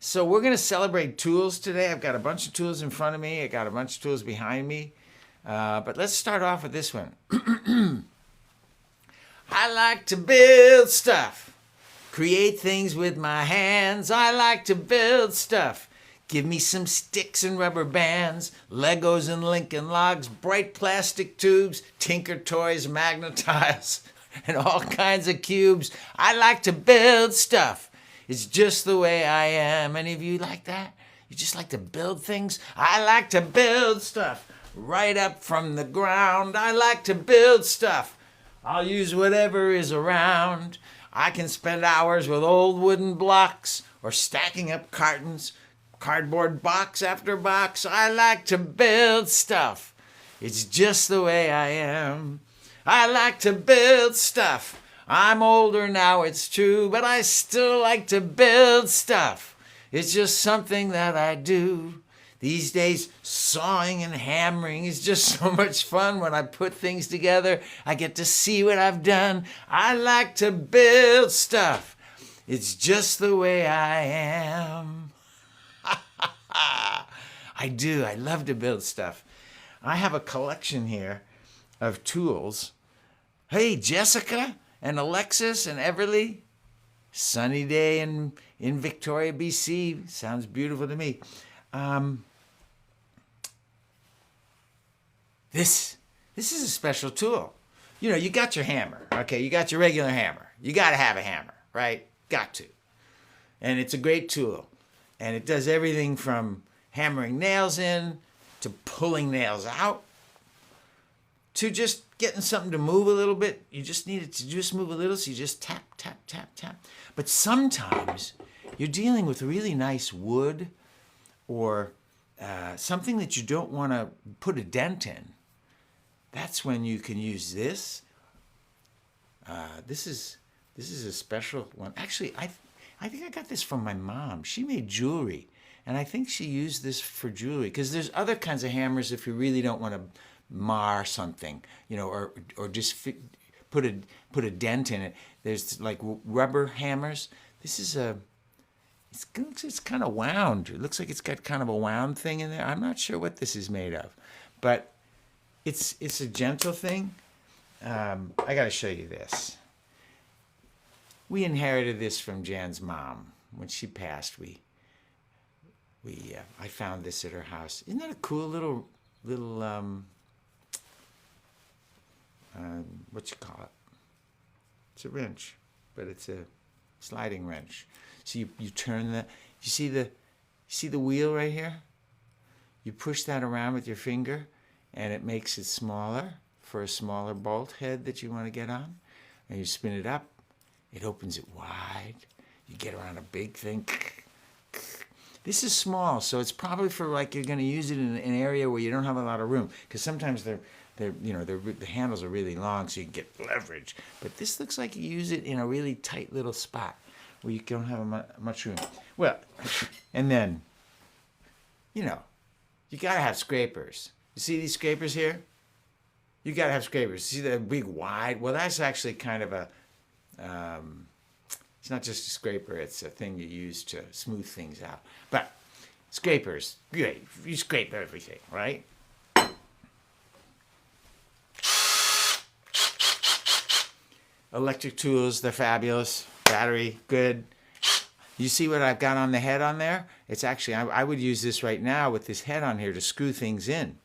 So we're going to celebrate tools today. I've got a bunch of tools in front of me. I got a bunch of tools behind me. But let's start off with this one. I like to build stuff. Create things with my hands. I like to build stuff. Give me some sticks and rubber bands, Legos and Lincoln Logs, bright plastic tubes, Tinker Toys, Magnetiles, and all kinds of cubes. I like to build stuff. It's just the way I am. Any of you like that? You just like to build things? I like to build stuff right up from the ground. I like to build stuff. I'll use whatever is around. I can spend hours with old wooden blocks or stacking up cartons, cardboard box after box. I like to build stuff. It's just the way I am. I like to build stuff. I'm older now, it's true, but I still like to build stuff. It's just something that I do. These days, sawing and hammering is just so much fun. When I put things together, I get to see what I've done. I like to build stuff. It's just the way I am. I do. I love to build stuff. I have a collection here of tools. Hey, Jessica and Alexis and Everly. Sunny day in Victoria, BC. Sounds beautiful to me. This is a special tool. You know, you got your hammer, okay? You got your regular hammer. You got to have a hammer, right? Got to. And it's a great tool. And it does everything from hammering nails in to pulling nails out to just getting something to move a little bit. You just need it to just move a little, so you just tap, tap, tap, tap. But sometimes you're dealing with really nice wood or something that you don't want to put a dent in. That's when you can use this. This is a special one. Actually, I think I got this from my mom. She made jewelry, and I think she used this for jewelry because there's other kinds of hammers if you really don't want to mar something, you know, or just put a dent in it. There's like rubber hammers. This is it's kind of wound. It looks like it's got kind of a wound thing in there. I'm not sure what this is made of, but it's a gentle thing. I got to show you this. We inherited this from Jan's mom. When she passed, I found this at her house. Isn't that a cool little what you call it? It's a wrench, but it's a sliding wrench. So you turn you see the wheel right here? You push that around with your finger, and it makes it smaller for a smaller bolt head that you want to get on. And you spin it up, it opens it wide. You get around a big thing. This is small, so it's probably for like you're going to use it in an area where you don't have a lot of room, because sometimes the handles are really long, so you can get leverage. But this looks like you use it in a really tight little spot where you don't have much room. Well, and then, you got to have scrapers. You see these scrapers here? You got to have scrapers. See the big wide? Well, that's actually kind of it's not just a scraper, it's a thing you use to smooth things out. But scrapers, great. You scrape everything, right? Electric tools, they're fabulous. Battery, good. You see what I've got on the head on there? It's actually, I would use this right now with this head on here to screw things in.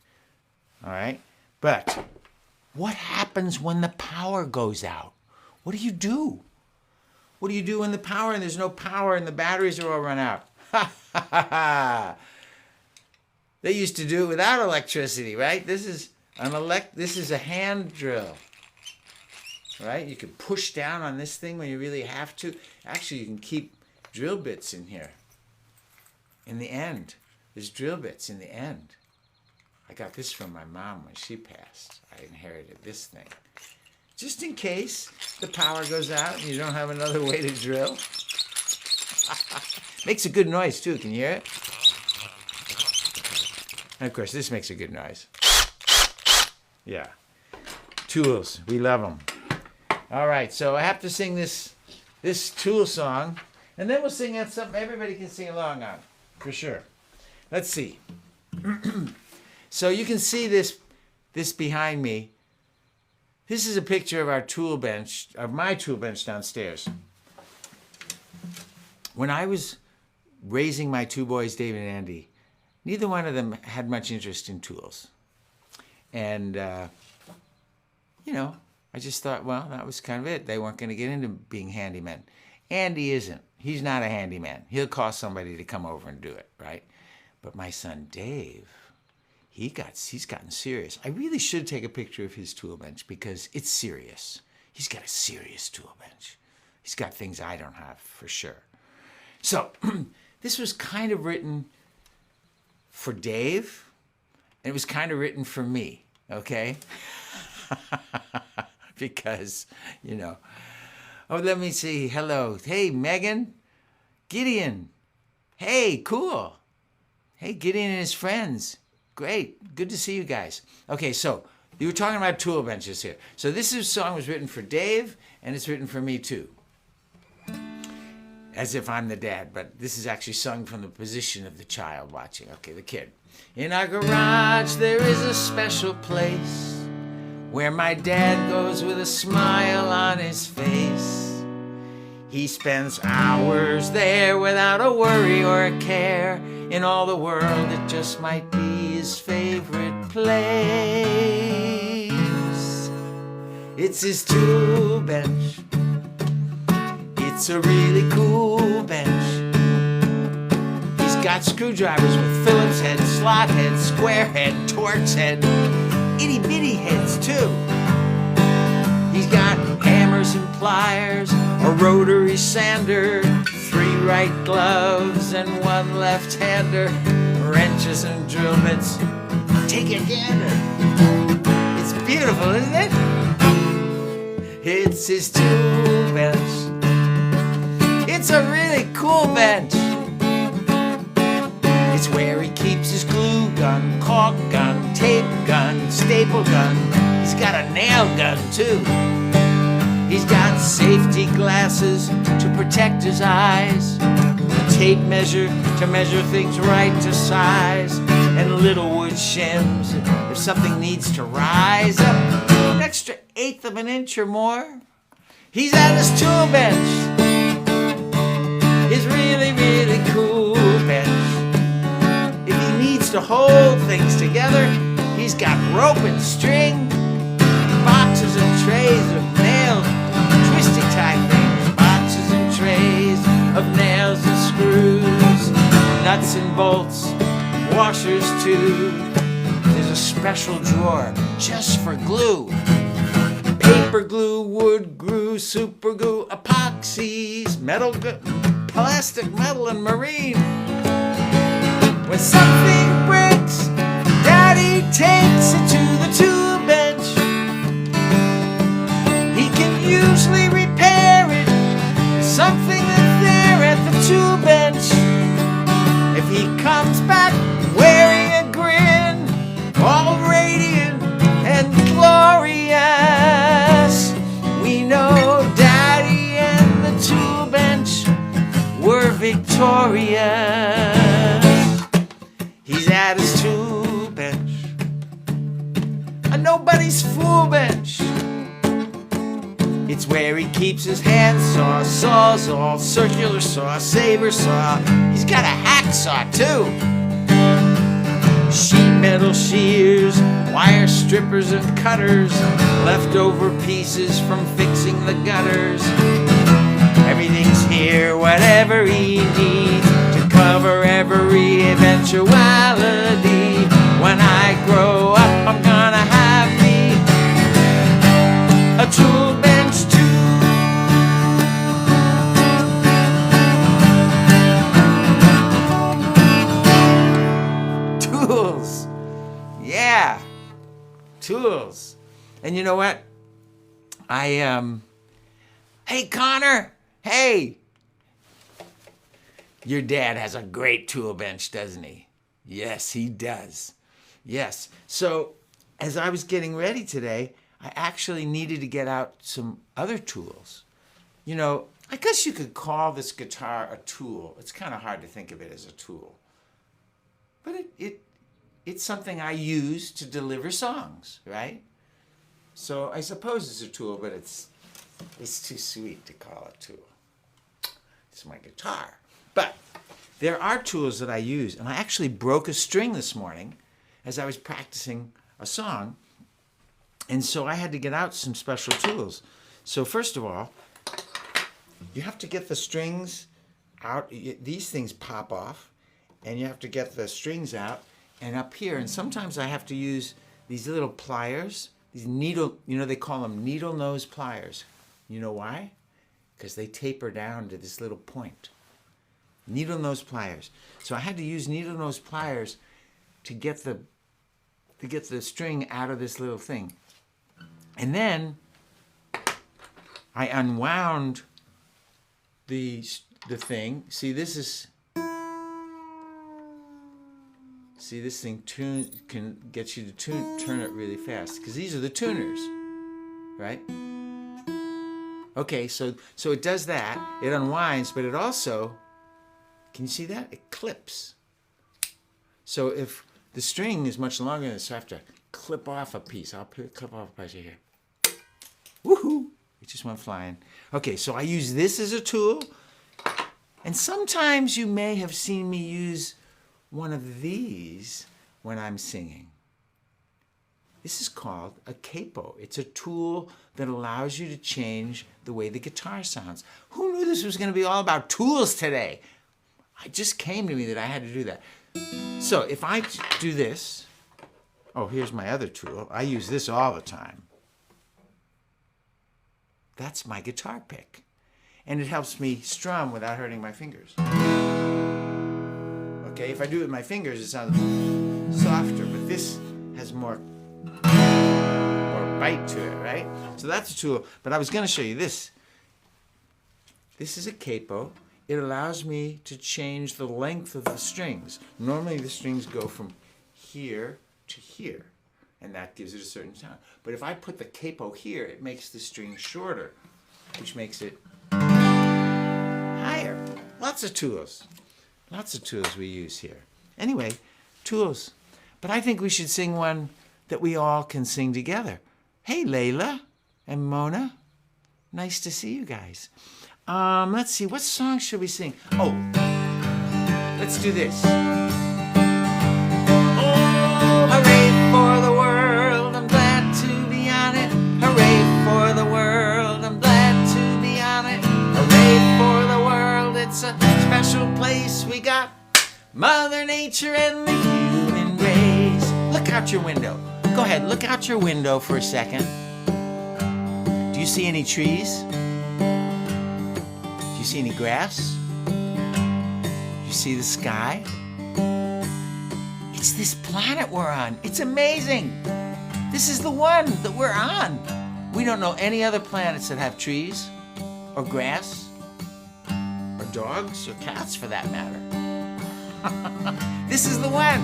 All right? But what happens when the power goes out? What do you do? What do you do when the power and there's no power and the batteries are all run out? Ha ha ha ha. They used to do it without electricity, right? This is a hand drill. Right? You can push down on this thing when you really have to. Actually, you can keep drill bits in here. In the end, there's drill bits in the end. I got this from my mom when she passed. I inherited this thing. Just in case the power goes out and you don't have another way to drill. Makes a good noise too, can you hear it? And of course, this makes a good noise. Yeah. Tools, we love them. All right, so I have to sing this tool song, And then we'll sing out something everybody can sing along on, for sure. Let's see. So you can see this behind me. This is a picture of our tool bench, of my tool bench downstairs. When I was raising my two boys, David and Andy, neither one of them had much interest in tools. And, I just thought, well, that was kind of it. They weren't going to get into being handymen. Andy isn't. He's not a handyman. He'll call somebody to come over and do it, right? But my son, Dave, he's gotten serious. I really should take a picture of his tool bench because it's serious. He's got a serious tool bench. He's got things I don't have, for sure. So this was kind of written for Dave, and it was kind of written for me, okay? Because, oh, let me see. Hello. Hey, Megan. Gideon. Hey, cool. Hey, Gideon and his friends. Great. Good to see you guys. Okay, so you were talking about tool benches here. So this song was written for Dave, and it's written for me, too. As if I'm the dad, but this is actually sung from the position of the child watching. Okay, the kid. In our garage, there is a special place where my dad goes with a smile on his face. He spends hours there without a worry or a care. In all the world, it just might be his favorite place. It's his tool bench. It's a really cool bench. He's got screwdrivers with Phillips head, slot head, square head, Torx head, itty bitty heads too. He's got hammers and pliers, a rotary sander, 3 right gloves and 1 left-hander, wrenches and drill bits. Take a gander. It's beautiful, isn't it? It's his tool bench. It's a really cool bench. It's where he keeps his glue gun, caulk gun, tape gun, staple gun. He's got a nail gun too. He's got safety glasses to protect his eyes, a tape measure to measure things right to size, and little wood shims if something needs to rise up an extra 1/8 of an inch or more. He's at his tool bench. His really, really cool bench. If he needs to hold things together, he's got rope and string, boxes and trays of nails, twisty tie things, boxes and trays of nails and screws, nuts and bolts, washers too. There's a special drawer just for glue. Paper glue, wood glue, super glue, epoxies, metal glue, plastic, metal, and marine. When something breaks, Daddy takes it to the tool bench. He can usually repair it, something that's there at the tool bench. If he comes back wearing a grin, all radiant and glorious, we know Daddy and the tool bench were victorious. He's at his tool bench, a nobody's fool bench. It's where he keeps his handsaw, sawzall, circular saw, saber saw. He's got a hacksaw too. Sheet metal shears, wire strippers and cutters, leftover pieces from fixing the gutters. Everything's here, whatever he needs, to cover every eventuality. When I grow up, I'm gonna have me a tool bench too. Tools. Yeah. Tools. And you know what? Hey, Connor. Hey. Your dad has a great tool bench, doesn't he? Yes, he does. Yes. So, as I was getting ready today, I actually needed to get out some other tools. I I guess you could call this guitar a tool. It's kind of hard to think of it as a tool. But it's something I use to deliver songs, right? So I suppose it's a tool, but it's too sweet to call it a tool. It's my guitar. But there are tools that I use, and I actually broke a string this morning as I was practicing a song, and so I had to get out some special tools. So first of all, you have to get the strings out. These things pop off, and you have to get the strings out and up here. And sometimes I have to use these little pliers, these needle, they call them needle nose pliers. You know why? Because they taper down to this little point. Needle nose pliers. So I had to use needle nose pliers to get the string out of this little thing. And then I unwound the thing. See, this thing can get you to turn it really fast, because these are the tuners, right? Okay, so it does that. It unwinds, but it also, can you see that? It clips. So if the string is much longer than this, so I have to clip off a piece. I'll clip off a piece here. Woohoo! It just went flying. Okay, so I use this as a tool. And sometimes you may have seen me use one of these when I'm singing. This is called a capo. It's a tool that allows you to change the way the guitar sounds. Who knew this was going to be all about tools today? It just came to me that I had to do that. So if I do this, oh, here's my other tool. I use this all the time. That's my guitar pick. And it helps me strum without hurting my fingers. Okay, if I do it with my fingers, it sounds softer, but this has more bite to it, right? So that's a tool. But I was going to show you this. This is a capo. It allows me to change the length of the strings. Normally the strings go from here to here, and that gives it a certain sound. But if I put the capo here, it makes the string shorter, which makes it higher. Lots of tools. Lots of tools we use here. Anyway, tools. But I think we should sing one that we all can sing together. Hey, Layla and Mona. Nice to see you guys. Let's see, what song should we sing? Oh, let's do this. Oh, hooray for the world, I'm glad to be on it. Hooray for the world, I'm glad to be on it. Hooray for the world, it's a special place we got. Mother Nature and the human race. Look out your window. Go ahead, look out your window for a second. Do you see any trees? Do you see any grass? You see the sky? It's this planet we're on. It's amazing. This is the one that we're on. We don't know any other planets that have trees or grass or dogs or cats for that matter. This is the one.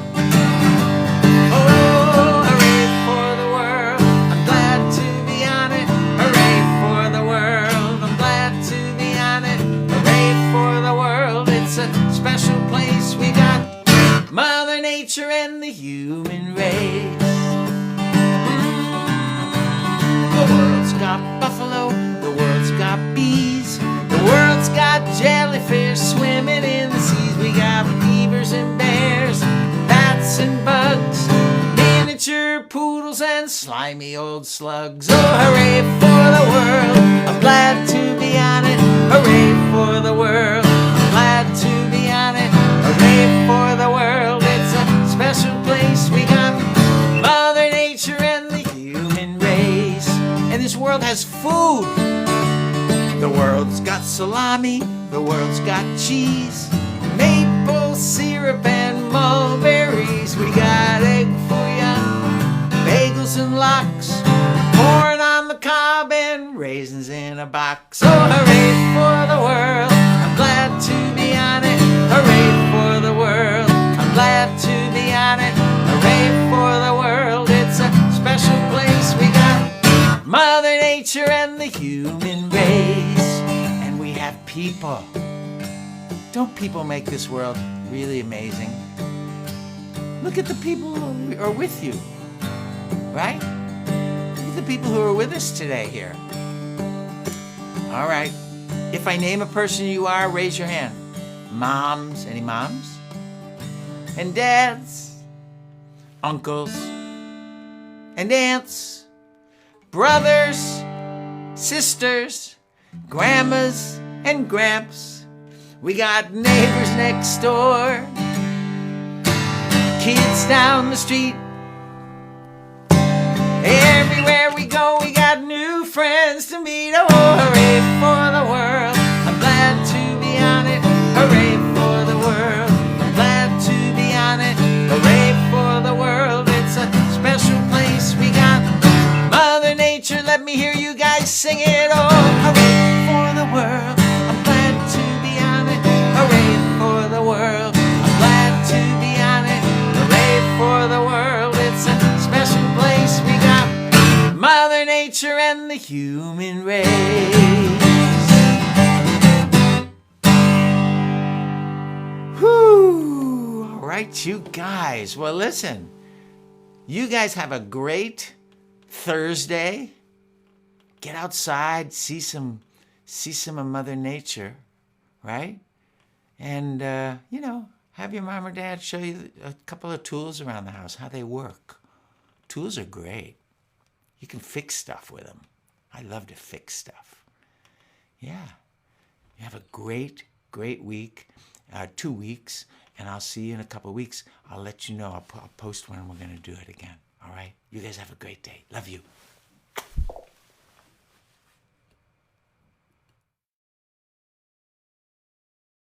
Oh, hooray for the world. I'm glad to be on it. Hooray for the world. I'm glad to be on it. Hooray for the world. It's a special place we got. Mother Nature and the human race. The world's got buffalo. The world's got bees. The world's got jellyfish swimming in the seas. We got beavers and bears, bats and bugs, miniature poodles and slimy old slugs. Oh, hooray for the world, I'm glad to be on it. Hooray for the world, I'm glad to be on it. Hooray for the world, it's a special place we got. Mother Nature and the human race. And this world has food. The world's got salami, the world's got cheese, maple syrup and mulberries. We got egg fouillon, bagels and lox, corn on the cob and raisins in a box. Oh, hooray for the world, I'm glad to be on it. Hooray for the world, I'm glad to be on it. Hooray for the world, it's a special place we got. Mother Nature and the human race. And we have people. Don't people make this world really amazing? Look at the people who are with you, right? Look at the people who are with us today here. All right. If I name a person you are, raise your hand. Moms, any moms? And dads, uncles, and aunts, brothers, sisters, grandmas, and gramps. We got neighbors next door, kids down the street. Everywhere we go, we got new friends to meet. Oh, hooray for the world. I'm glad to be on it. Hooray for the world. I'm glad to be on it. Hooray for the world. It's a special place. We got Mother Nature. Let me hear you guys sing it. Oh, hooray for the world. I'm glad to be on it. Hooray for the world. I'm glad to be on it. Hooray for the world. It's a special place. We got Mother Nature and the human race. Whew. All right, you guys. Well, listen. You guys have a great Thursday. Get outside, see some of Mother Nature, right? And have your mom or dad show you a couple of tools around the house, how they work. Tools are great. You can fix stuff with them. I love to fix stuff. Yeah. You have a great, great week, 2 weeks, and I'll see you in a couple of weeks. I'll let you know. I'll post when we're going to do it again. All right? You guys have a great day. Love you.